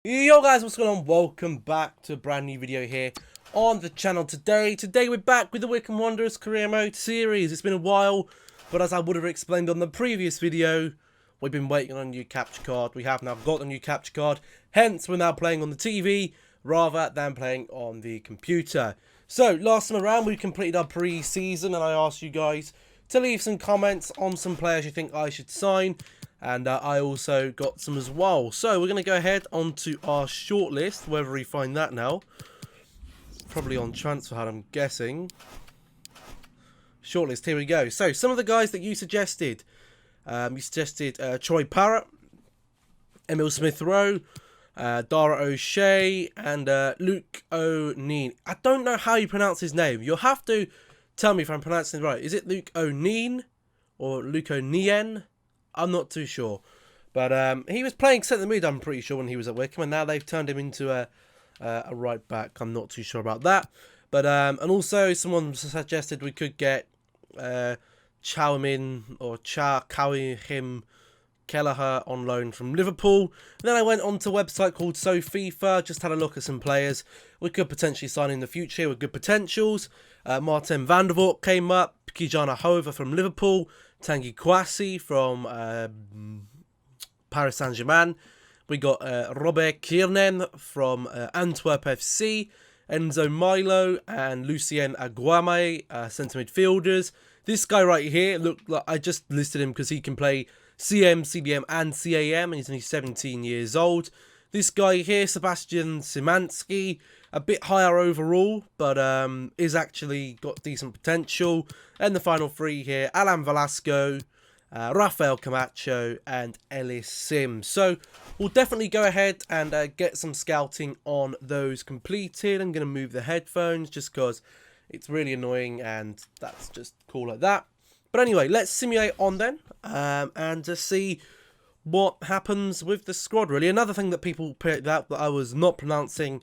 Yo guys, what's going on? Welcome back to a brand new video here on the channel today. Today we're back with the Wycombe Wanderers Career Mode series. It's been a while, but as I would have explained on the previous video, we've been waiting on a new capture card. We have now got a new capture card, hence we're now playing on the TV rather than playing on the computer. So last time around we completed our pre-season and I asked you guys to leave some comments on some players you think I should sign. And I also got some as well. So we're going to go ahead onto our shortlist, wherever we find that now. Probably on transfer hub, I'm guessing. Shortlist, here we go. So some of the guys that you suggested. Troy Parrott, Emil Smith-Rowe, Dara O'Shea, and Luke O'Neill. I don't know how you pronounce his name. You'll have to tell me if I'm pronouncing it right. Is it Luke O'Neill or Luke O'Neill? I'm not too sure. But he was playing centre mid, I'm pretty sure, when he was at Wycombe. And now they've turned him into a right back. I'm not too sure about that. But and also someone suggested we could get Chowmin or Kawihim Kelleher on loan from Liverpool. And then I went onto a website called FIFA, just had a look at some players we could potentially sign in the future with good potentials. Martin van der Voort came up, Kijana Hova from Liverpool, Tanguy Kouassi from Paris Saint-Germain. We got Robert Kiernan from Antwerp FC, Enzo Milo and Lucien Aguame, centre midfielders. This guy right here, look, like I just listed him because he can play CM, CDM and CAM, and he's only 17 years old. This guy here, Sebastian Szymanski, a bit higher overall, but is actually got decent potential. And the final three here, Alan Velasco, Rafael Camacho, and Ellis Sims. So we'll definitely go ahead and get some scouting on those completed. I'm going to move the headphones just because it's really annoying and that's just cool like that. But anyway, let's simulate on then and just see what happens with the squad, really. Another thing that people picked out that I was not pronouncing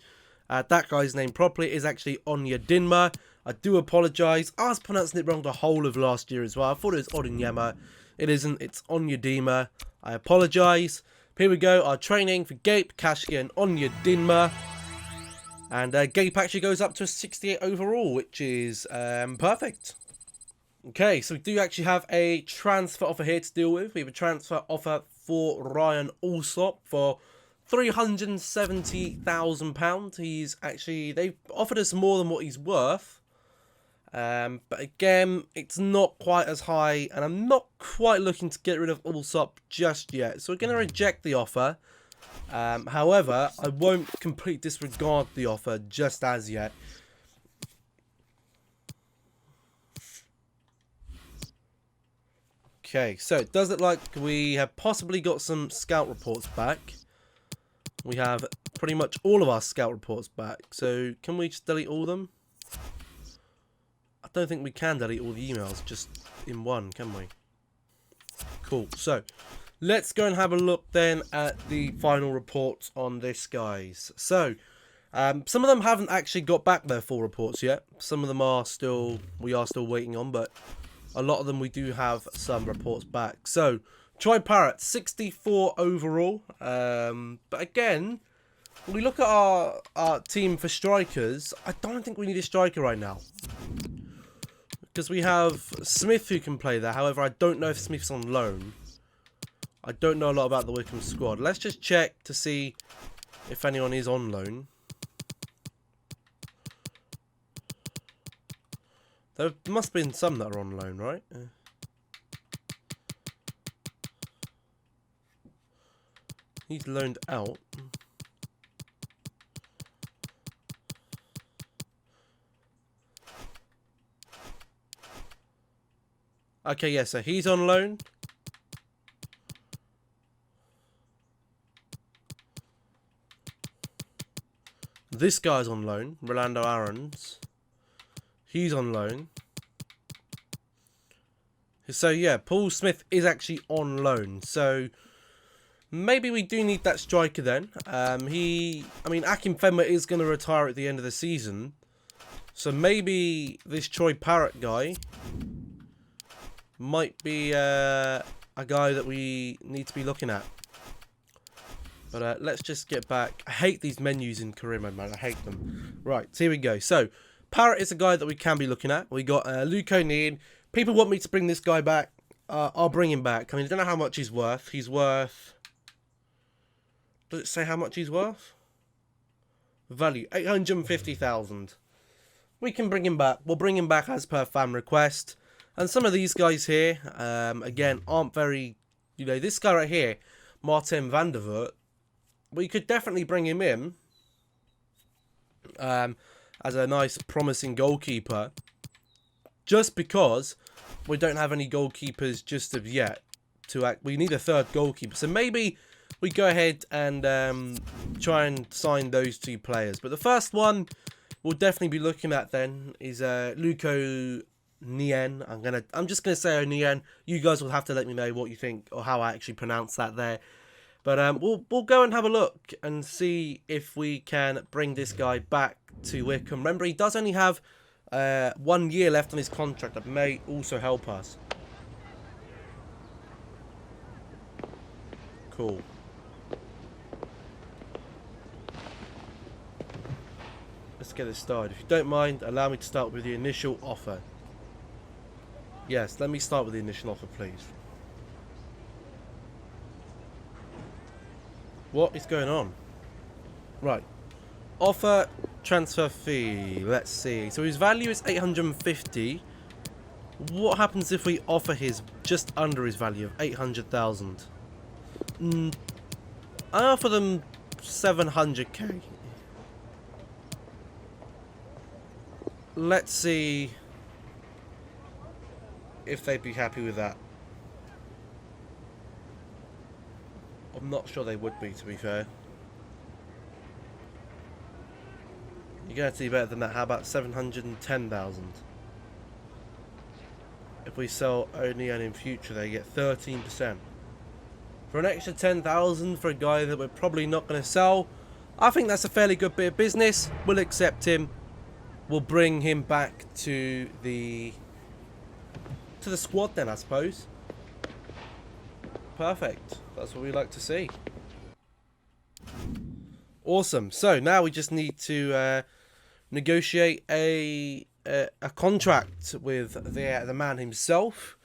that guy's name properly is actually Onyedinma. I do apologise. I was pronouncing it wrong the whole of last year as well. I thought it was Onyema. It isn't. It's Onyedinma. I apologise. Here we go. Our training for Gape, Kashki and Onyedinma. And Gape actually goes up to a 68 overall, which is perfect. Okay, so we do actually have a transfer offer here to deal with. We have a transfer offer for Ryan Alsop for £370,000. He's actually, they've offered us more than what he's worth. But again, it's not quite as high, and I'm not quite looking to get rid of Alsop just yet. So we're going to reject the offer. However, I won't completely disregard the offer just as yet. Okay, so it does look like we have possibly got some scout reports back. We have pretty much all of our scout reports back. So can we just delete all of them? I don't think we can delete all the emails just in one, can we? Cool. So let's go and have a look then at the final reports on this, guys. So some of them haven't actually got back their full reports yet. Some of them are still, we are still waiting on, but a lot of them we do have some reports back. So Troy Parrott, 64 overall. But again, when we look at our team for strikers, I don't think we need a striker right now. Because we have Smith who can play there. However, I don't know if Smith's on loan. I don't know a lot about the Wycombe squad. Let's just check to see if anyone is on loan. There must have been some that are on loan, right? He's loaned out. Okay, yeah, so he's on loan. This guy's on loan, Rolando Aarons. He's on loan. So yeah, Paul Smith is actually on loan. So maybe we do need that striker then. I mean, Akim Fenwa is going to retire at the end of the season. So maybe this Troy Parrott guy might be a guy that we need to be looking at. But let's just get back. I hate these menus in career mode, man. I hate them. Right, here we go. So, Parrott is a guy that we can be looking at. We got Luke O'Neill. People want me to bring this guy back. I'll bring him back. I mean, I don't know how much he's worth. He's worth... Does it say how much he's worth? Value, 850,000. We can bring him back. We'll bring him back as per fan request. And some of these guys here, again, aren't very... You know, this guy right here, Martin van der Voort, we could definitely bring him in as a nice, promising goalkeeper. Just because we don't have any goalkeepers just of yet. We need a third goalkeeper. So maybe we go ahead and try and sign those two players. But the first one we'll definitely be looking at then is Luco Nien. I'm just gonna say Nien. You guys will have to let me know what you think or how I actually pronounce that there. But we'll go and have a look and see if we can bring this guy back to Wycombe. Remember, he does only have 1 year left on his contract. That may also help us. Cool. Let's get this started. If you don't mind, allow me to start with the initial offer. Yes, let me start with the initial offer, please. What is going on? Right. Offer, transfer fee. Let's see. So his value is 850. What happens if we offer his just under his value of 800,000? I offer them 700k. Let's see if they'd be happy with that. I'm not sure they would be, to be fair. You're going to see better than that. How about 710,000? If we sell only and in future, they get 13%. For an extra 10,000 for a guy that we're probably not going to sell, I think that's a fairly good bit of business. We'll accept him. We'll bring him back to the squad then, I suppose. Perfect. That's what we like to see. Awesome. So now we just need to negotiate a contract with the man himself.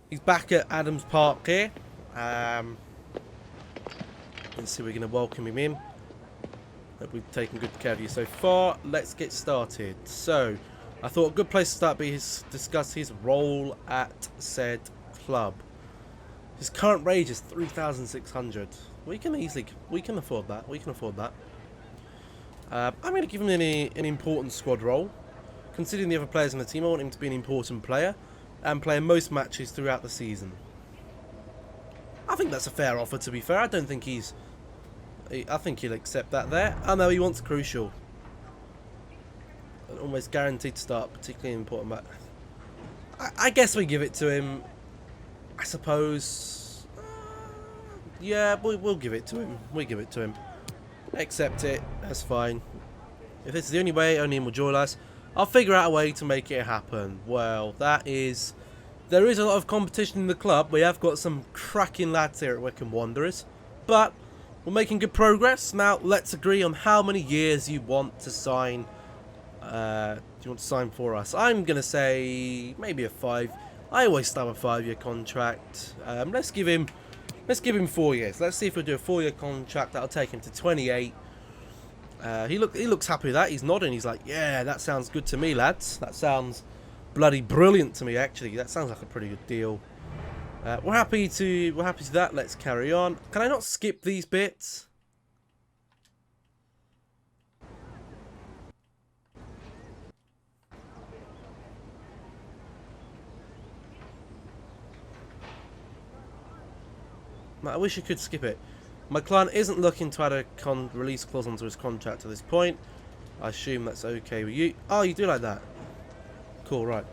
He's back at Adams Park here. Let's see, we're going to welcome him in. Hope we've taken good care of you so far. Let's get started. So, I thought a good place to start be discuss his role at said club. His current wage is 3,600. We can afford that. We can afford that. I'm going to give him an important squad role. Considering the other players in the team, I want him to be an important player and play most matches throughout the season. I think that's a fair offer, to be fair. I don't think I think he'll accept that there. Oh no, he wants crucial. An almost guaranteed start, particularly important match. I guess we give it to him. I suppose. Yeah, we'll give it to him. We give it to him. Accept it. That's fine. If this is the only way, only him will join us. I'll figure out a way to make it happen. Well, there is a lot of competition in the club. We have got some cracking lads here at Wycombe Wanderers, but we're making good progress. Now, let's agree on how many years you want to sign. Do you want to sign for us? I'm gonna say maybe a 5. I always start a 5-year contract. Let's give him 4 years. Let's see if we'll do a 4-year contract. That'll take him to 28. He looks happy with that. He's nodding. He's like, yeah, that sounds good to me, lads. That sounds bloody brilliant to me, actually. That sounds like a pretty good deal. We're happy to that. Let's carry on. Can I not skip these bits? I wish you could skip it. My client isn't looking to add a release clause onto his contract at this point. I assume that's okay with you. Oh, you do like that? Cool, right.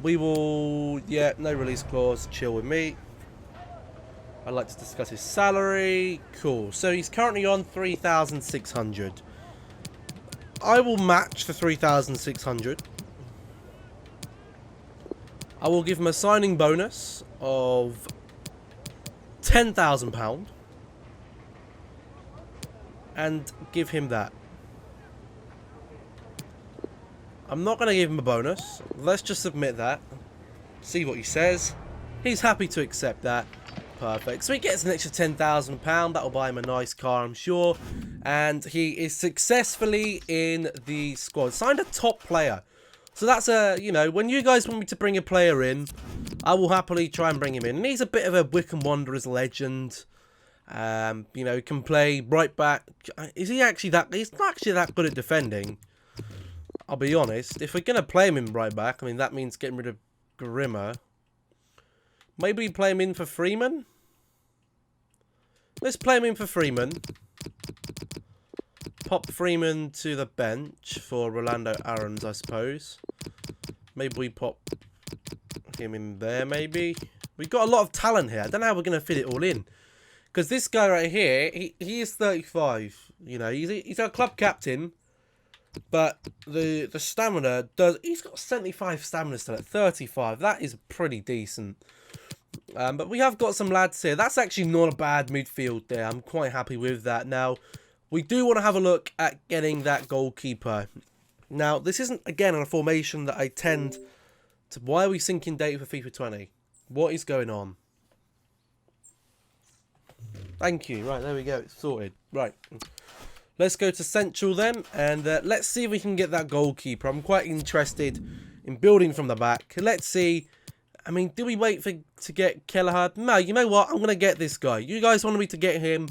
We will... Yeah, no release clause. Chill with me. I'd like to discuss his salary. Cool. So he's currently on 3,600. I will match the 3,600. I will give him a signing bonus of £10,000. and give him that. I'm not going to give him a bonus. Let's just submit that. See what he says. He's happy to accept that. Perfect. So he gets an extra £10,000. That'll buy him a nice car, I'm sure. And he is successfully in the squad. Signed a top player. So that's a, you know, when you guys want me to bring a player in, I will happily try and bring him in. And he's a bit of a Wycombe Wanderers legend. You know, can play right back. Is he actually that? He's not actually that good at defending. I'll be honest. If we're going to play him in right back, I mean, that means getting rid of Grimmer. Maybe play him in for Freeman? Let's play him in for Freeman. Pop Freeman to the bench for Rolando Aarons, I suppose. Maybe we pop him in there, maybe. We've got a lot of talent here. I don't know how we're going to fit it all in. Because this guy right here, he is 35. You know, he's our club captain. But the stamina does... He's got 75 stamina still at 35. That is pretty decent. But we have got some lads here. That's actually not a bad midfield there. I'm quite happy with that. Now, we do want to have a look at getting that goalkeeper. Now, this isn't, again, a formation that I tend to... Why are we syncing data for FIFA 20? What is going on? Thank you. Right, there we go. It's sorted. Right. Let's go to Central then, and let's see if we can get that goalkeeper. I'm quite interested in building from the back. Let's see. I mean, do we wait to get Kelleher? No, you know what? I'm going to get this guy. You guys wanted me to get him,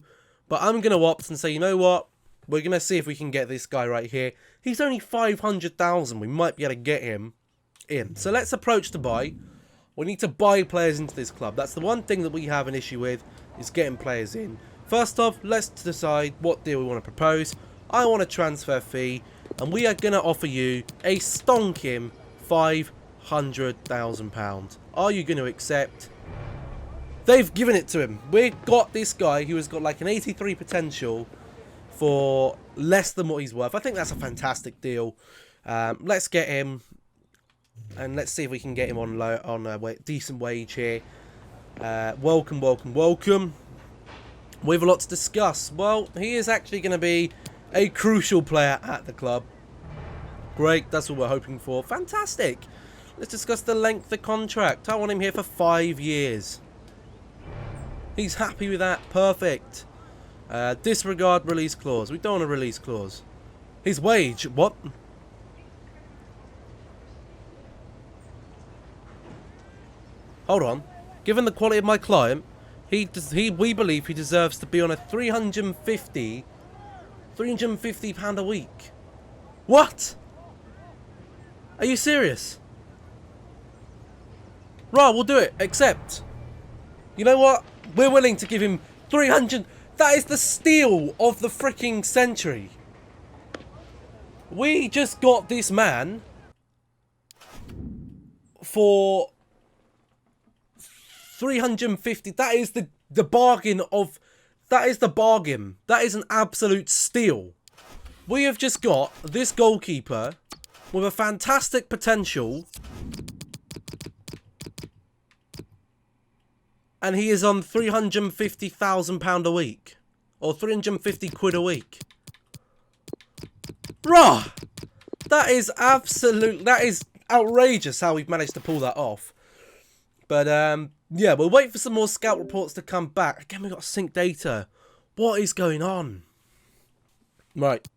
but I'm going to opt and say, you know what? We're going to see if we can get this guy right here. He's only 500,000. We might be able to get him in. So let's approach to buy. We need to buy players into this club. That's the one thing that we have an issue with, is getting players in. First off, let's decide what deal we want to propose. I want a transfer fee, and we are going to offer you a stonking £500,000. Are you going to accept? They've given it to him. We've got this guy who has got like an 83 potential for less than what he's worth. I think that's a fantastic deal. Let's get him, and let's see if we can get him on a decent wage here. Welcome. We have a lot to discuss. Well, he is actually going to be a crucial player at the club. Great, that's what we're hoping for. Fantastic. Let's discuss the length of the contract. I want him here for 5 years. He's happy with that. Perfect. Disregard release clause. We don't want a release clause. His wage. What? Hold on. Given the quality of my client, we believe he deserves to be on a £350 a week. What? Are you serious? Right, we'll do it. Accept. You know what? We're willing to give him 300. That is the steal of the freaking century. We just got this man for 350. That is the bargain of... That is the bargain. That is an absolute steal. We have just got this goalkeeper with a fantastic potential, and he is on £350,000 a week, or 350 quid a week. Bruh, that is outrageous how we've managed to pull that off. But yeah, we'll wait for some more scout reports to come back. Again, we've got to sync data. What is going on? Right,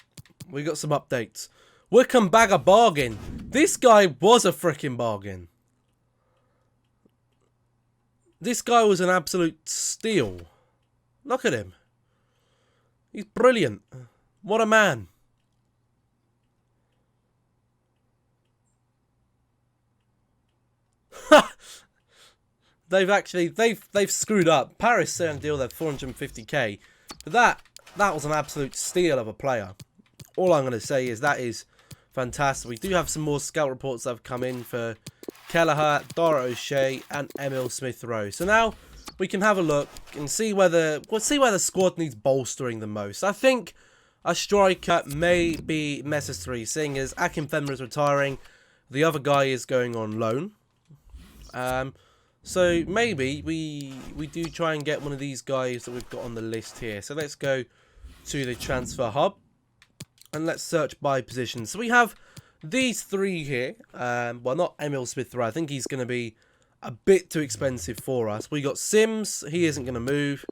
we got some updates. Wycombe bag a bargain. This guy was a freaking bargain. This guy was an absolute steal. Look at him. He's brilliant. What a man. They've screwed up. Paris sent a deal there 450k. But that was an absolute steal of a player. All I'm going to say is that is fantastic. We do have some more scout reports that have come in for Kelleher, Dara O'Shea, and Emil Smith-Rowe. So now we can have a look and see where the squad needs bolstering the most. I think a striker may be necessary, seeing as Akinfenwa is retiring. The other guy is going on loan. So maybe we do try and get one of these guys that we've got on the list here. So let's go to the transfer hub. And let's search by position. So we have these three here. Well, not Emil Smith-Rowe. I think he's going to be a bit too expensive for us. We got Sims. He isn't going to move.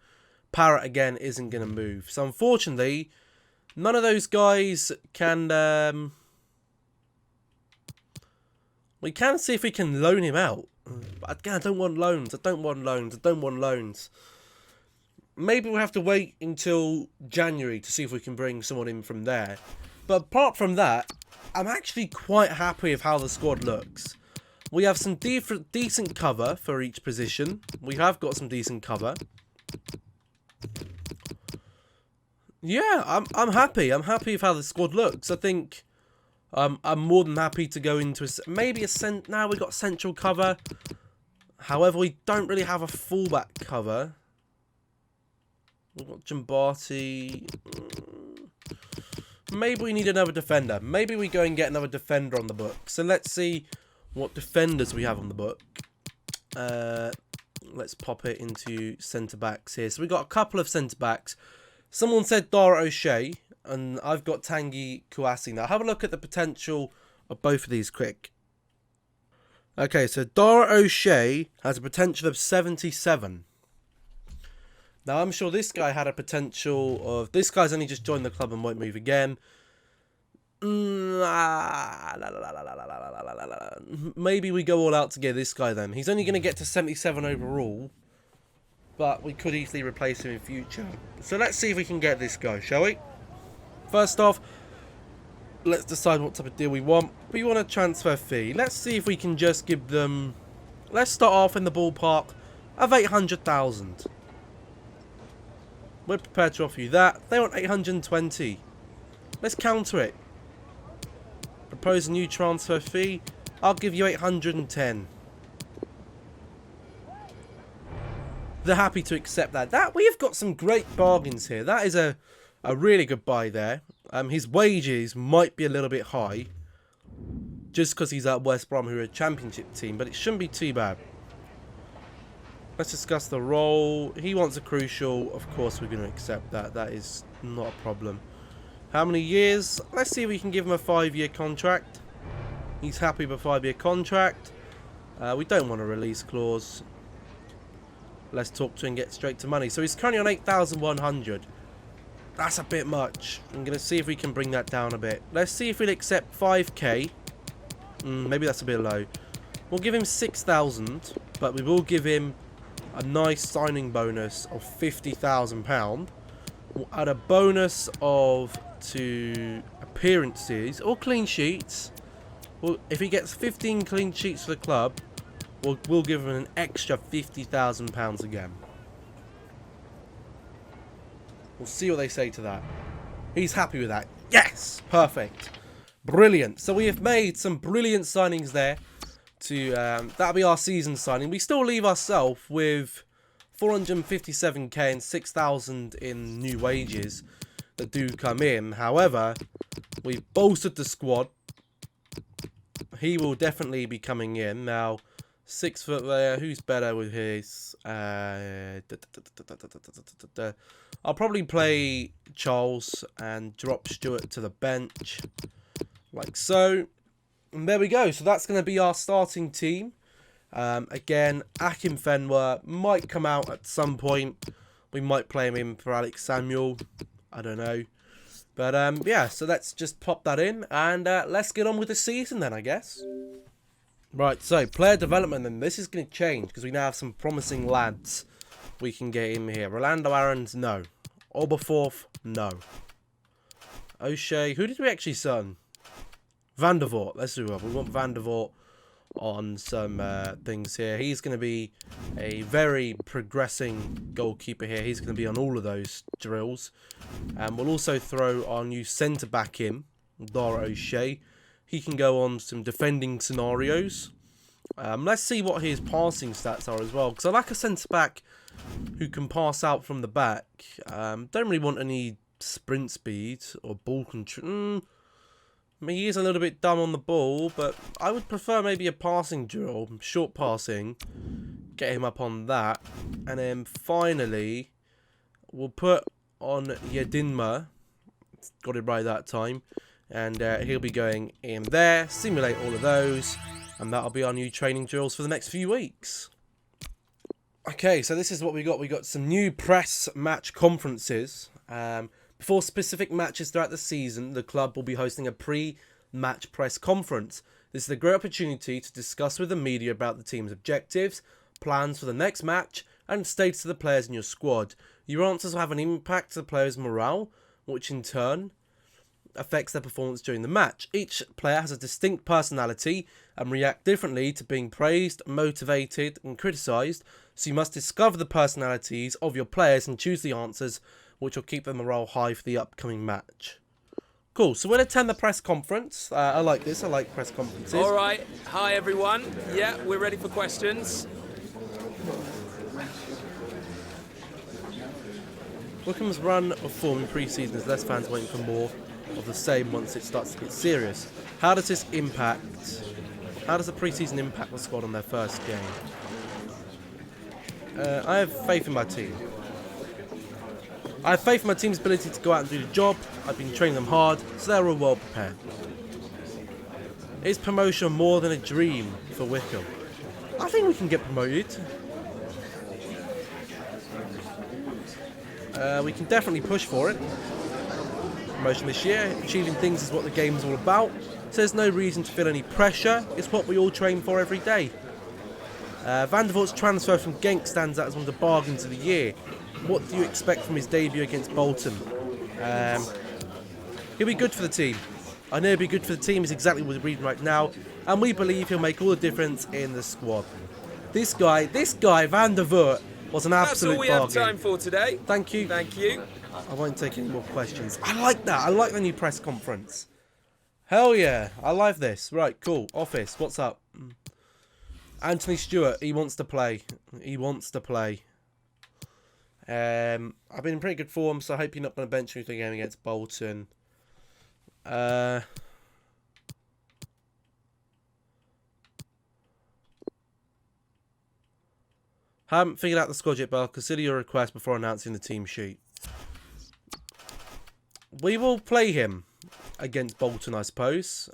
Parrott, again, isn't going to move. So, unfortunately, none of those guys can... we can see if we can loan him out. But again, I don't want loans. I don't want loans. I don't want loans. Maybe we'll have to wait until January to see if we can bring someone in from there. But apart from that, I'm actually quite happy with how the squad looks. We have some decent cover for each position. We have got some decent cover. Yeah, I'm happy. I'm happy with how the squad looks. I think I'm more than happy to go into maybe now we got central cover. However, we don't really have a fullback cover. We've got Jambati. Maybe we need another defender. Maybe we go and get another defender on the book. So let's see what defenders we have on the book. Let's pop it into centre-backs here. So we've got a couple of centre-backs. Someone said Dara O'Shea, and I've got Tanguy Kouassi. Now, have a look at the potential of both of these quick. Okay, so Dara O'Shea has a potential of 77. Now, I'm sure this guy had a potential of... This guy's only just joined the club and won't move again. Maybe we go all out to get this guy then. He's only going to get to 77 overall. But we could easily replace him in future. So let's see if we can get this guy, shall we? First off, let's decide what type of deal we want. We want a transfer fee. Let's see if we can just give them... Let's start off in the ballpark of 800,000. We're prepared to offer you that. They want 820. Let's counter it. Propose a new transfer fee. I'll give you 810. They're happy to accept that. We have got some great bargains here. That is a really good buy there. His wages might be a little bit high. Just because he's at West Brom, who are a championship team. But it shouldn't be too bad. Let's discuss the role. He wants a crucial. Of course, we're going to accept that. That is not a problem. How many years? Let's see if we can give him a 5-year contract. He's happy with a 5-year contract. We don't want a release clause. Let's talk to him and get straight to money. So he's currently on 8,100. That's a bit much. I'm going to see if we can bring that down a bit. Let's see if we'll accept 5k. Maybe that's a bit low. We'll give him 6,000. But we will give him a nice signing bonus of £50,000. We'll add a bonus of 2 appearances or clean sheets. Well, if he gets 15 clean sheets for the club, we'll give him an extra £50,000 again. We'll see what they say to that. He's happy with that. Yes! Perfect. Brilliant. So we have made some brilliant signings there. That'll be our season signing. We still leave ourselves with 457k and 6,000 in new wages that do come in. However, we've bolstered the squad. He will definitely be coming in. Now, 6 foot there. Who's better with his? I'll probably play Charles and drop Stewart to the bench. Like so. And there we go. So that's going to be our starting team. Again, Akim Fenwa might come out at some point. We might play him in for Alex Samuel. I don't know. But yeah, so let's just pop that in. And let's get on with the season then, I guess. Right, so player development then. This is going to change because we now have some promising lads we can get in here. Rolando Aarons, no. Oberforth, no. O'Shea, who did we actually sign? Van der Voort, let's do it. We want Van der Voort on some things here. He's going to be a very progressing goalkeeper here. He's going to be on all of those drills. And we'll also throw our new centre-back in, Dara O'Shea. He can go on some defending scenarios. Let's see what his passing stats are as well. Because I like a centre-back who can pass out from the back. Don't really want any sprint speed or ball control. I mean, he is a little bit dumb on the ball, but I would prefer maybe a passing drill, short passing, get him up on that. And then finally, we'll put on Yedinma Got it right that time. And he'll be going in there, simulate all of those, and that'll be our new training drills for the next few weeks. Okay, so this is what we got. We got some new press match conferences. Before specific matches throughout the season, the club will be hosting a pre-match press conference. This is a great opportunity to discuss with the media about the team's objectives, plans for the next match, and status of the players in your squad. Your answers will have an impact to the players' morale, which in turn affects their performance during the match. Each player has a distinct personality and react differently to being praised, motivated, and criticised, so you must discover the personalities of your players and choose the answers which will keep their morale high for the upcoming match. Cool, so we'll attend the press conference. I like this, I like press conferences. Alright, hi everyone. Yeah, we're ready for questions. Wycombe's run of form in pre-season is less fans waiting for more of the same once it starts to get serious. How does this impact? How does the pre-season impact the squad on their first game? I have faith in my team. I have faith in my team's ability to go out and do the job. I've been training them hard, so they're all well prepared. Is promotion more than a dream for Wycombe? I think we can get promoted. We can definitely push for it. Promotion this year, achieving things is what the game's all about, so there's no reason to feel any pressure. It's what we all train for every day. Van der Voort's transfer from Genk stands out as one of the bargains of the year. What do you expect from his debut against Bolton? He'll be good for the team. I know he'll be good for the team is exactly what we're reading right now, and we believe he'll make all the difference in the squad. This guy, Van der Voort, was an absolute bargain. That's all we have time for today. Thank you. Thank you. I won't take any more questions. I like that. I like the new press conference. Hell yeah. I like this. Right, cool. Office, what's up? Anthony Stewart, he wants to play. He wants to play. I've been in pretty good form, so I hope you're not going to bench me for the game against Bolton. I haven't figured out the squad yet, but I'll consider your request before announcing the team sheet. We will play him against Bolton, I suppose.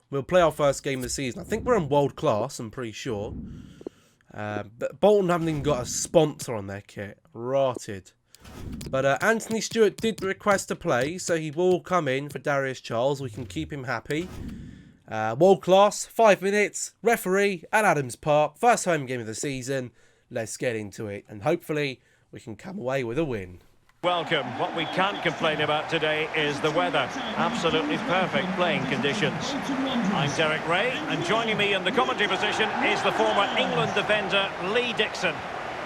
We'll play our first game of the season. I think we're in world class, I'm pretty sure. But Bolton haven't even got a sponsor on their kit. Rotted. But Anthony Stewart did request to play, so he will come in for Darius Charles. We can keep him happy. World class, 5 minutes, referee at Adams Park. First home game of the season. Let's get into it. And hopefully we can come away with a win. Welcome. What we can't complain about today is the weather. Absolutely perfect playing conditions. I'm Derek Ray, and joining me in the commentary position is the former England defender Lee Dixon.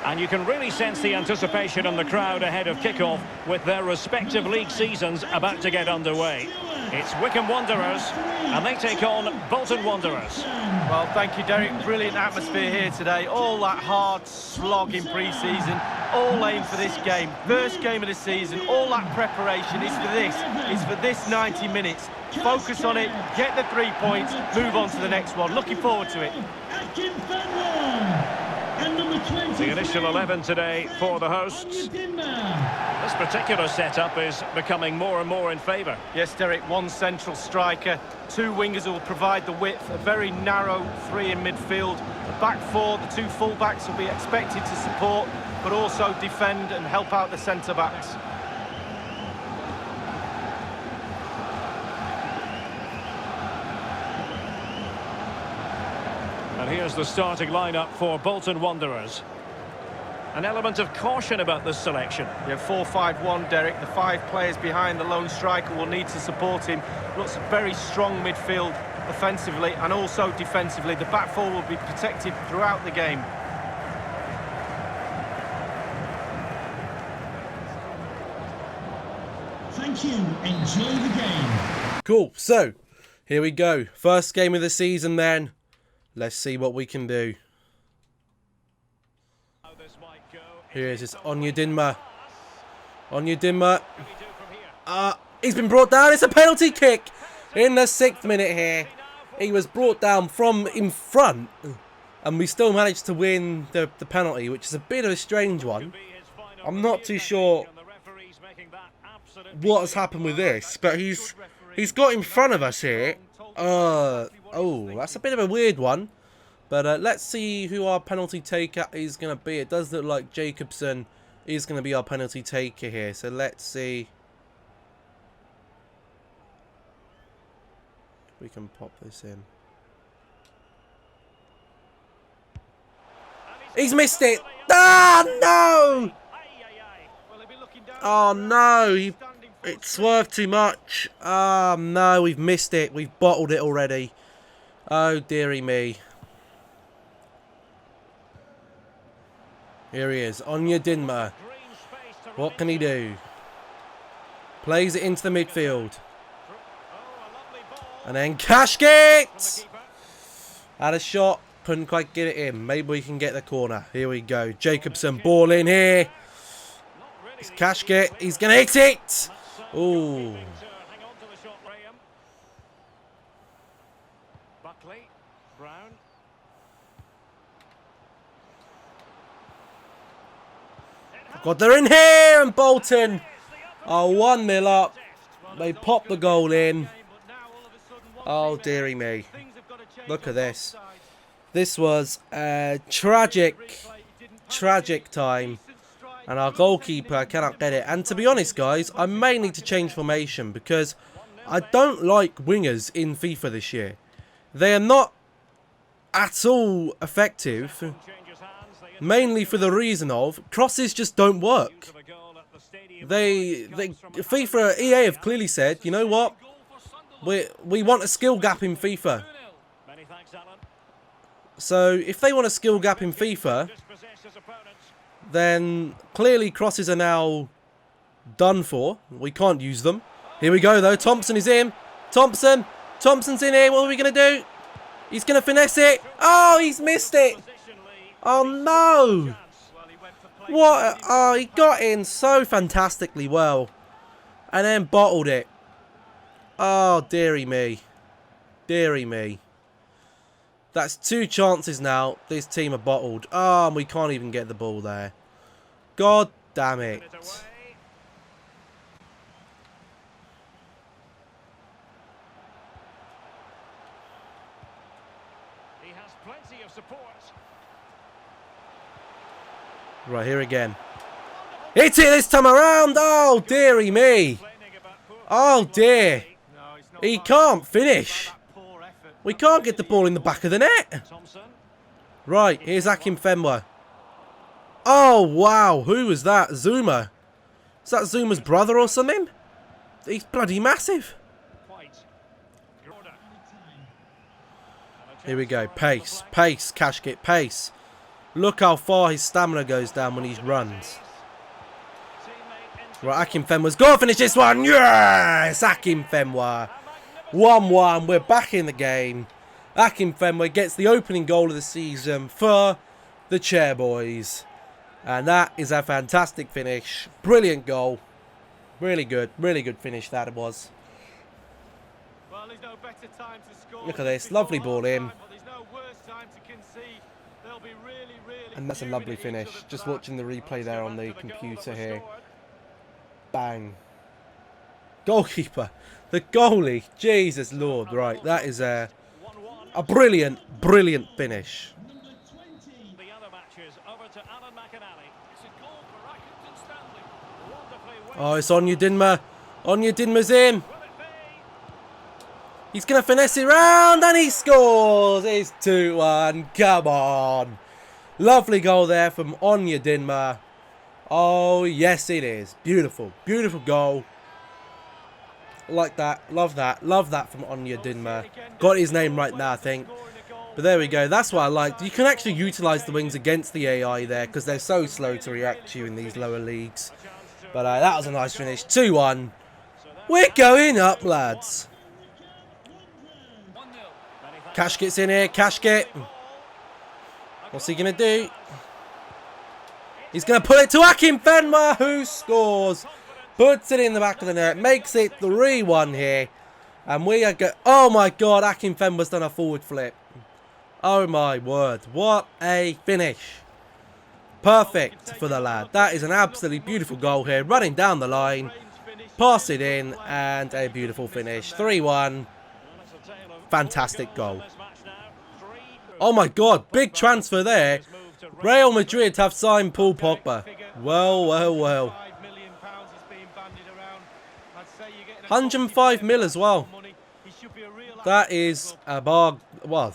And you can really sense the anticipation in the crowd ahead of kickoff with their respective league seasons about to get underway. It's Wycombe Wanderers, and they take on Bolton Wanderers. Well, thank you, Derek. Brilliant atmosphere here today. All that hard slog in pre-season, all aimed for this game. First game of the season, all that preparation is for this. It's for this 90 minutes. Focus on it, get the 3 points, move on to the next one. Looking forward to it. The initial 11 today for the hosts. This particular setup is becoming more and more in favour. Yes, Derek, one central striker, two wingers who will provide the width, a very narrow three in midfield. The back four, the two full-backs will be expected to support, but also defend and help out the centre-backs. And here's the starting lineup for Bolton Wanderers. An element of caution about this selection. Yeah, 4-5-1, Derek. The 5 players behind the lone striker will need to support him. Looks a very strong midfield offensively and also defensively. The back four will be protected throughout the game. Thank you. Enjoy the game. Cool. So, here we go. First game of the season then. Let's see what we can do. Here's this Onyedinma. Onyedinma. He's been brought down. It's a penalty kick in the 6th minute here. He was brought down from in front. And we still managed to win the penalty, which is a bit of a strange one. I'm not too sure what has happened with this, but he's got in front of us here. Oh, that's a bit of a weird one. But let's see who our penalty taker is going to be. It does look like Jacobson is going to be our penalty taker here. So let's see. We can pop this in. He's missed it. Ah, no! Oh, no. It swerved too much. Ah, no. We've missed it. We've bottled it already. Oh, dearie me. Here he is. Onyedinma. What can he do? Plays it into the midfield. And then Kashkit! Had a shot. Couldn't quite get it in. Maybe we can get the corner. Here we go. Jacobson, ball in here. It's Kashkit. He's going to hit it. Ooh. God, they're in here. And Bolton are 1-0 up. They pop the goal in. Oh, dearie me. Look at this. This was a tragic time. And our goalkeeper cannot get it. And to be honest, guys, I may need to change formation because I don't like wingers in FIFA this year. They are not at all effective. Mainly for the reason of crosses just don't work. FIFA, EA have clearly said, you know what? We want a skill gap in FIFA. So if they want a skill gap in FIFA, then clearly crosses are now done for. We can't use them. Here we go though. Thompson is in. Thompson's in here. What are we going to do? He's going to finesse it. Oh, he's missed it. Oh no. What? Oh, he got in so fantastically well. And then bottled it. Oh, dearie me. Dearie me. That's 2 chances now. This team are bottled. Oh, and we can't even get the ball there. God damn it. He has plenty of support. Right, here again. Hit it this time around. Oh, dearie me. Oh, dear. He can't finish. We can't get the ball in the back of the net. Right, here's Akinfenwa. Oh, wow. Who was that? Zuma. Is that Zuma's brother or something? He's bloody massive. Here we go. Pace. Pace, Kashkit. Pace. Look how far his stamina goes down when he runs. Right, Akinfenwa's got to finish this one. Yes! Akinfenwa. 1-1. We're back in the game. Akinfenwa gets the opening goal of the season for the Chairboys. And that is a fantastic finish. Brilliant goal. Really good finish that it was. Well, there's no better time to score. Look at this. Lovely ball in. And that's a lovely finish. Just watching the replay there on the computer here. Bang. Goalkeeper. The goalie. Jesus Lord. Right. That is a brilliant finish. Oh, it's Onyedinma. Onyedinma's in. He's going to finesse it round and he scores. It's 2-1. Come on. Lovely goal there from Onyedinma. Oh, yes, it is. Beautiful. Beautiful goal. Like that. Love that. Love that from Onyedinma. Got his name right now, I think. But there we go. That's what I liked. You can actually utilise the wings against the AI there because they're so slow to react to you in these lower leagues. But that was a nice finish. 2-1. We're going up, lads. Kashkit's in here. Kashkit. What's he going to do? He's going to put it to Akinfenwa, who scores. Puts it in the back of the net. Makes it 3-1 here. And we are going... Oh, my God. Akinfenwa's done a forward flip. Oh, my word. What a finish. Perfect for the lad. That is an absolutely beautiful goal here. Running down the line. pass it in, and a beautiful finish. 3-1. Fantastic goal. Oh my god, big transfer there. Real Madrid have signed Paul Pogba. Well, well, well. 105 mil as well. That is a bargain. Well,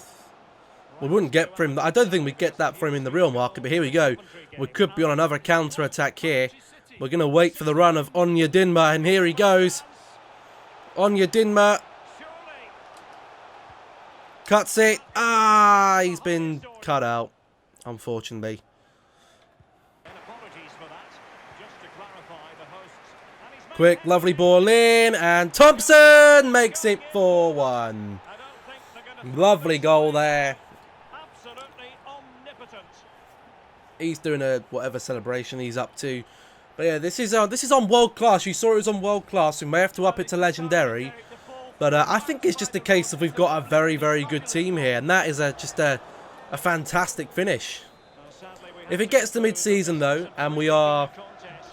we wouldn't get for him. I don't think we'd get that for him in the real market, but here we go. We could be on another counter-attack here. We're going to wait for the run of Onyedinma, and here he goes. Onyedinma. Cuts it. Ah, he's been cut out, unfortunately. Quick, lovely ball in, and Thompson makes it 4-1. Lovely goal there. He's doing a whatever celebration he's up to. But yeah, this is on world class. You saw it was on world class. We may have to up it to legendary. But I think it's just a case of we've got a very, very good team here. And that is just a fantastic finish. If it gets to mid-season, though, and we are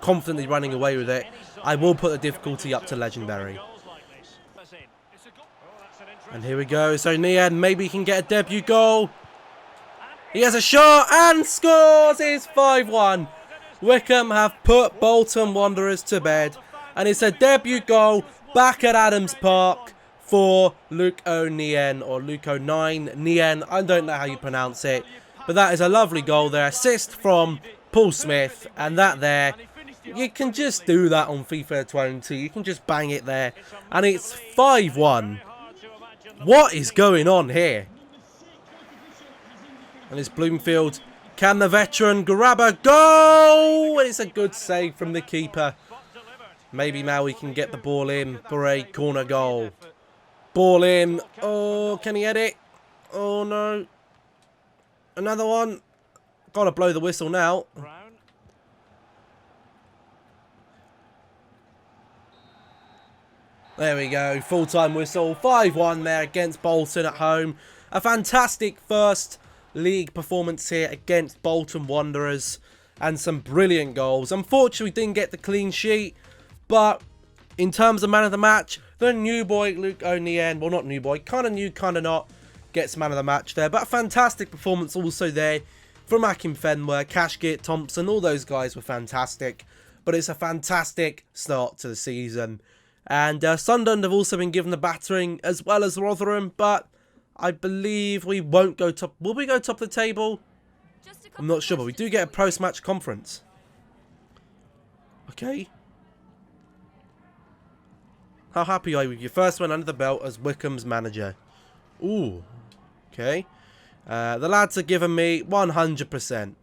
confidently running away with it, I will put the difficulty up to legendary. And here we go. So Nian, maybe he can get a debut goal. He has a shot and scores. It's 5-1. Wycombe have put Bolton Wanderers to bed. And it's a debut goal back at Adams Park for Luke O'Nien, or Luke O'Nien. Nien, I don't know how you pronounce it. But that is a lovely goal there. Assist from Paul Smith. And that there, you can just do that on FIFA 20. You can just bang it there. And it's 5-1. What is going on here? And it's Bloomfield. Can the veteran grab a goal? It's a good save from the keeper. Maybe now we can get the ball in for a corner goal. Ball in. Oh, can he head it? Oh, no. Another one. Got to blow the whistle now. There we go. Full-time whistle. 5-1 there against Bolton at home. A fantastic first league performance here against Bolton Wanderers. And some brilliant goals. Unfortunately, we didn't get the clean sheet. But in terms of man of the match, the new boy, Luke O'Nien, well, not new boy, kind of new, kind of not, gets man of the match there. But a fantastic performance also there from Akin Fenwer, Cashgate, Thompson, all those guys were fantastic. But it's a fantastic start to the season. And Sunderland have also been given the battering as well as Rotherham. But I believe we won't go top. Will we go top of the table? I'm not sure, but we do get a post-match conference. Okay. How happy are you with your first win under the belt as Wycombe's manager? Ooh. Okay. The lads are giving me 100%.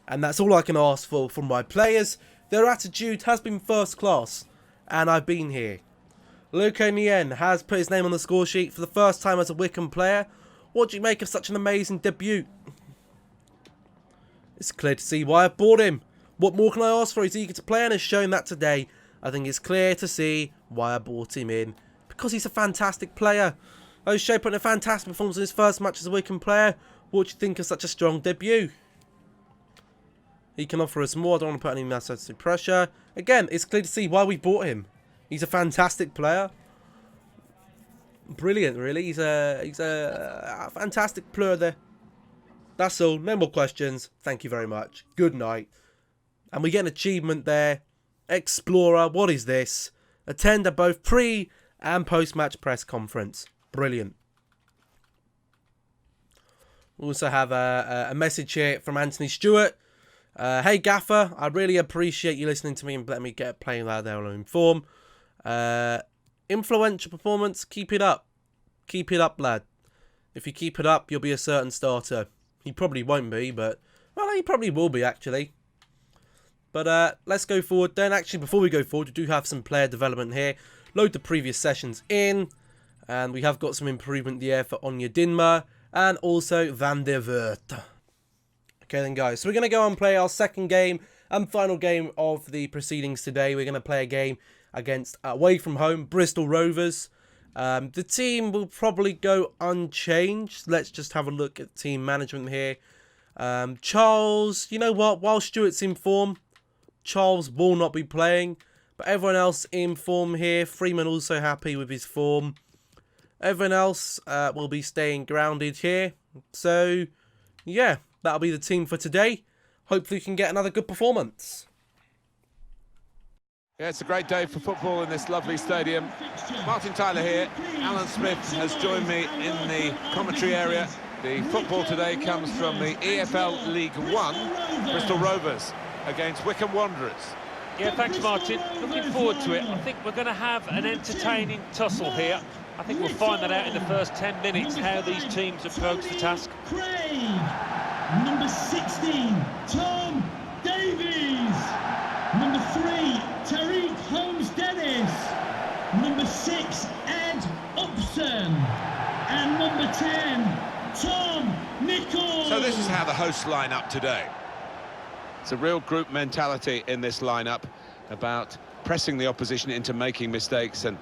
And that's all I can ask for from my players. Their attitude has been first class. And I've been here. Luke O'Nien has put his name on the score sheet for the first time as a Wycombe player. What do you make of such an amazing debut? It's clear to see why I bought him. What more can I ask for? He's eager to play and has shown that today. I think it's clear to see why I bought him in. Because he's a fantastic player. O'Shea put in a fantastic performance in his first match as a Wycombe player. What do you think of such a strong debut? He can offer us more. I don't want to put any unnecessary pressure. Again, it's clear to see why we bought him. He's a fantastic player. Brilliant, really. He's a fantastic player there. That's all. No more questions. Thank you very much. Good night. And we get an achievement there. Explorer. What is this? Attend a both pre and post-match press conference. Brilliant. We also have a message here from Anthony Stewart. Hey Gaffer, I really appreciate you listening to me and letting me get playing out there in form. Influential performance, keep it up. Keep it up, lad. If you keep it up, you'll be a certain starter. He probably won't be, but... well, he probably will be, actually. But let's go forward then. Actually, before we go forward, we do have some player development here. Load the previous sessions in. And we have got some improvement there for Onyedinma. And also Van der Weert. Okay then guys, so we're going to go and play our second game and final game of the proceedings today. We're going to play a game against, away from home, Bristol Rovers. The team will probably go unchanged. Let's just have a look at team management here. Charles, you know what, while Stuart's in form, Charles will not be playing. But everyone else in form here. Freeman also happy with his form. Everyone else will be staying grounded here. So, yeah, that'll be the team for today. Hopefully we can get another good performance. Yeah, it's a great day for football in this lovely stadium. Martin Tyler here. Alan Smith has joined me in the commentary area. The football today comes from the EFL League One, Bristol Rovers against Wycombe Wanderers. Yeah, thanks, Martin. Looking forward to it. I think we're going to have an entertaining tussle here. I think we'll find that out in the first 10 minutes, how these teams approach the task. Craig, number 16, Tom Davies, number 3, Tariq Holmes-Dennis, number 6, Ed Upson, and number 10, Tom Nichols. So this is how the hosts line up today. It's a real group mentality in this lineup about pressing the opposition into making mistakes and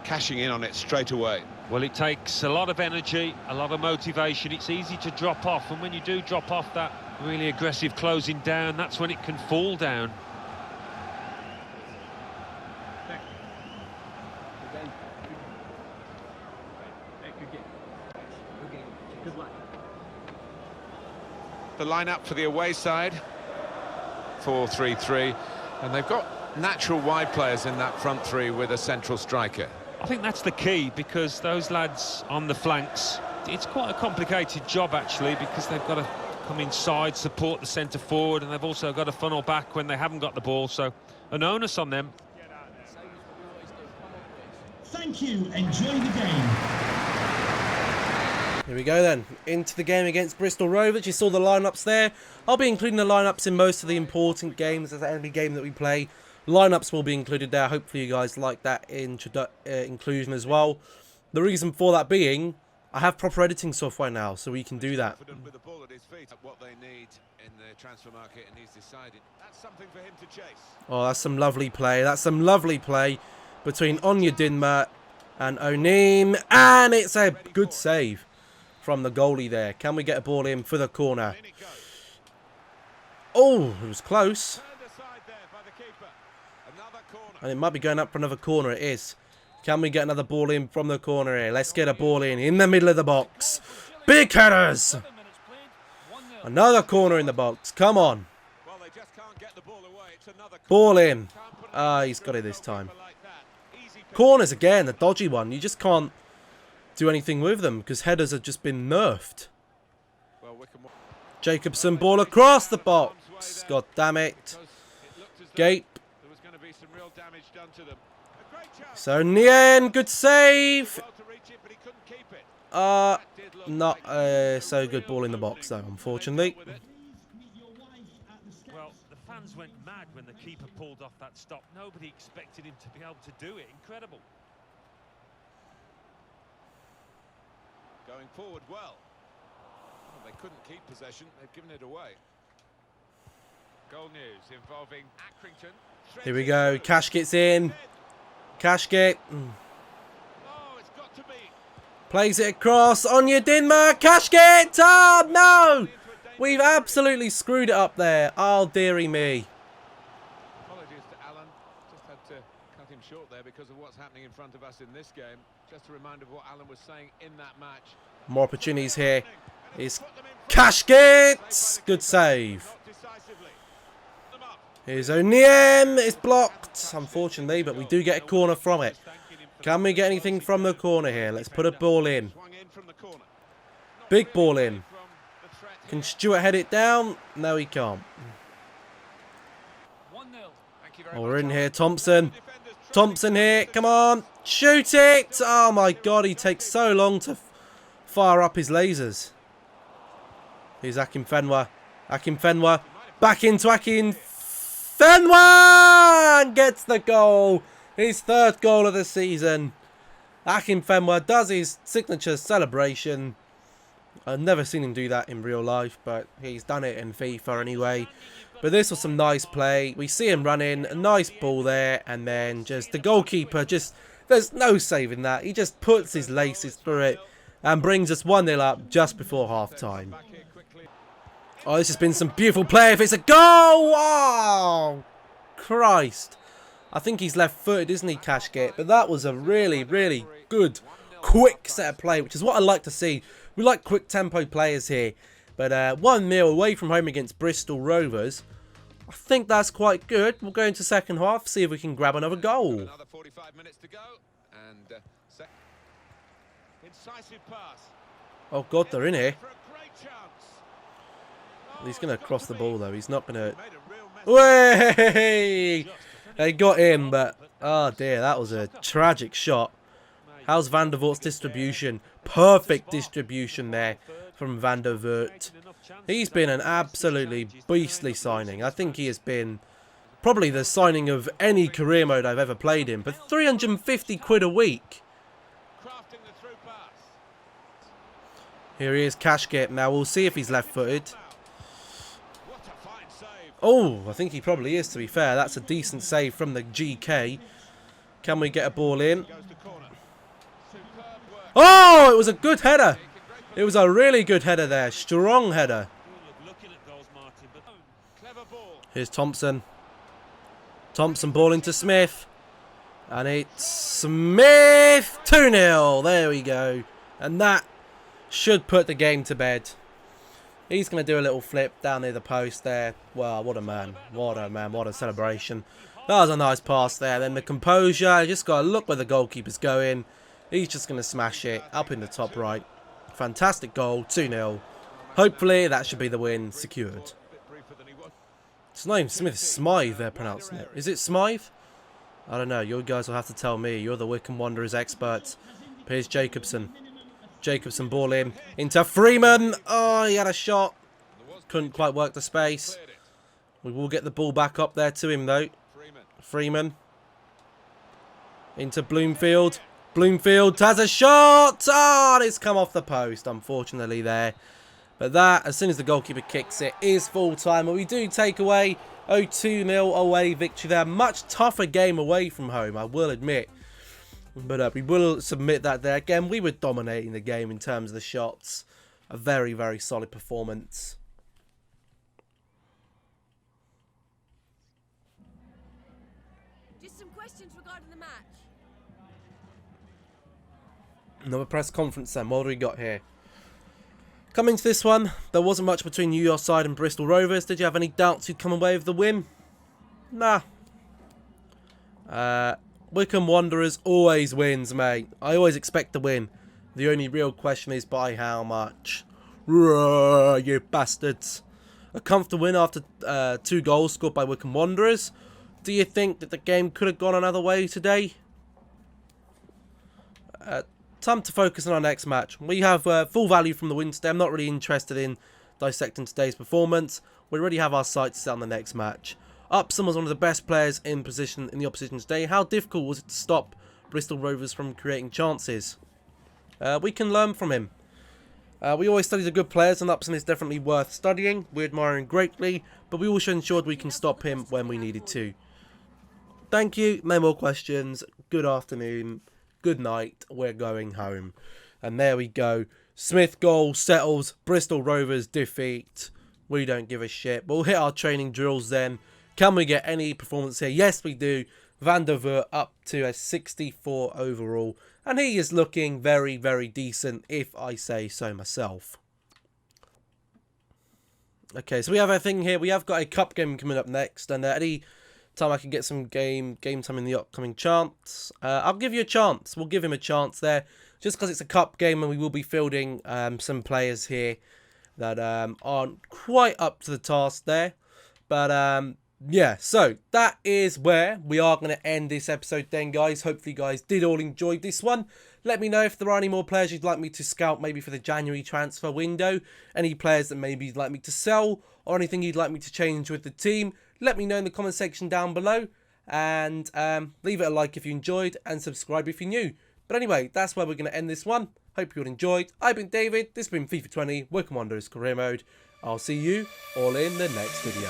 cashing in on it straight away. Well, it takes a lot of energy, a lot of motivation. It's easy to drop off, and when you do drop off that really aggressive closing down, that's when it can fall down. The lineup for the away side, 4-3-3, and they've got natural wide players in that front three with a central striker. I think that's the key, because those lads on the flanks, it's quite a complicated job actually, because they've got to come inside, support the centre forward, and they've also got to funnel back when they haven't got the ball, so an onus on them. Thank you. Enjoy the game. Here we go then, into the game against Bristol Rovers. You saw the lineups there. I'll be including the lineups in most of the important games as any game that we play. Lineups will be included there. Hopefully you guys like that inclusion as well. The reason for that being, I have proper editing software now, so we can do that. With the ball at his feet, what they need in the transfer market, and he's decided that's something for him to chase. Oh, that's some lovely play. That's some lovely play between Onyedinma and Onim, and it's a good save from the goalie there. Can we get a ball in for the corner? Oh, it was close. And it might be going up for another corner. It is. Can we get another ball in from the corner here? Let's get a ball in the middle of the box. Big headers. Another corner in the box. Come on. Ball in. Ah, he's got it this time. Corners again, a dodgy one. You just can't do anything with them because headers have just been nerfed. Jacobson, ball across the box. God damn it. Gape. So in the end, good save. Not so good ball in the box though, unfortunately. Well, the fans went mad when the keeper pulled off that stop. Nobody expected him to be able to do it. Incredible. Going forward well. They couldn't keep possession. They've given it away. Goal news involving Accrington. Here we go. Cash gets in. Cash get. Plays it across. Onyedinma. Cash get. Oh, no. We've absolutely screwed it up there. Oh, dearie me. Apologies to Alan. Just had to cut him short there because of what's happening in front of us in this game. Just a reminder of what Alan was saying in that match. More opportunities here. Is Cash gets. Good save. Here's O'Neill. It's blocked, unfortunately, but we do get a corner from it. Can we get anything from the corner here? Let's put a ball in. Big ball in. Can Stewart head it down? No, he can't. Oh, we're in here. Thompson. Thompson here. Come on. Shoot it. Oh, my God. He takes so long to fire up his lasers. Here's Akinfenwa. Akinfenwa. Back into Akinfenwa. Gets the goal. His third goal of the season. Akinfenwa does his signature celebration. I've never seen him do that in real life, but he's done it in FIFA anyway. But this was some nice play. We see him running, a nice ball there, and then just the goalkeeper, there's no saving that. He just puts his laces through it and brings us 1-0 up just before half-time. Oh, this has been some beautiful play. If it's a goal! Oh, Christ. I think he's left-footed, isn't he, Cashgate? But that was a really, really good, quick set of play, which is what I like to see. We like quick tempo players here. But 1-0 away from home against Bristol Rovers. I think that's quite good. We'll go into second half, see if we can grab another goal. Another 45 minutes to go. And incisive pass. Oh, God, they're in here. For a great chance. He's going to cross the ball, though. He's not going to... Way! They got him, but... Oh, dear, that was a tragic shot. How's Van der Voort's distribution? Perfect distribution there from Van der Voort. He's been an absolutely beastly signing. I think he has been probably the signing of any career mode I've ever played in. But 350 quid a week. Here he is, Cashgate. Now we'll see if he's left-footed. Oh, I think he probably is, to be fair. That's a decent save from the GK. Can we get a ball in? Oh, it was a good header. It was a really good header there. Strong header. Here's Thompson. Thompson ball into Smith. And it's Smith. 2-0. There we go. And that should put the game to bed. He's going to do a little flip down near the post there. Wow, what a man. What a man. What a celebration. That was a nice pass there. Then the composure. Just got to look where the goalkeeper's going. He's just going to smash it up in the top right. Fantastic goal. 2-0. Hopefully that should be the win secured. It's not even Smith. Smythe they're pronouncing it. Is it Smythe? I don't know. You guys will have to tell me. You're the Wycombe Wanderers experts. Here's Jacobson. Jacobson ball in. Into Freeman. Oh, he had a shot. Couldn't quite work the space. We will get the ball back up there to him though. Freeman. Into Bloomfield. Bloomfield has a shot. Oh, and it's come off the post, unfortunately, there. But that, as soon as the goalkeeper kicks it, is full time. And we do take away 2-0 away victory there. Much tougher game away from home, I will admit. But we will submit that there. Again, we were dominating the game in terms of the shots. A very, very solid performance. Just some questions regarding the match. Another press conference then. What do we got here? Coming to this one, there wasn't much between you, your side, and Bristol Rovers. Did you have any doubts you'd come away with the win? Nah. Wycombe Wanderers always wins, mate. I always expect to win. The only real question is by how much. Roar, you bastards. A comfortable win after 2 goals scored by Wycombe Wanderers. Do you think that the game could have gone another way today? Time to focus on our next match. We have full value from the win today. I'm not really interested in dissecting today's performance. We already have our sights set on the next match. Upson was one of the best players in position in the opposition today. How difficult was it to stop Bristol Rovers from creating chances? We can learn from him. We always study the good players, and Upson is definitely worth studying. We admire him greatly, but we also ensured we can stop him when we needed to. Thank you. No more questions. Good afternoon. Good night. We're going home. And there we go. Smith goal settles Bristol Rovers defeat. We don't give a shit. We'll hit our training drills then. Can we get any performance here? Yes, we do. Van der Voort up to a 64 overall. And he is looking very, very decent, if I say so myself. Okay, so we have a thing here. We have got a cup game coming up next. And any time I can get some game time in the upcoming chance, I'll give you a chance. We'll give him a chance there. Just because it's a cup game and we will be fielding some players here that aren't quite up to the task there. But yeah, so that is where we are going to end this episode then, guys. Hopefully you guys did all enjoy this one. Let me know if there are any more players you'd like me to scout maybe for the January transfer window. Any players that maybe you'd like me to sell, or anything you'd like me to change with the team. Let me know in the comment section down below. And leave it a like if you enjoyed, and subscribe if you're new. But anyway, that's where we're going to end this one. Hope you all enjoyed. I've been David. This has been FIFA 20 Wycombe Wanderers Career Mode. I'll see you all in the next video.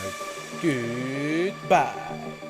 Goodbye.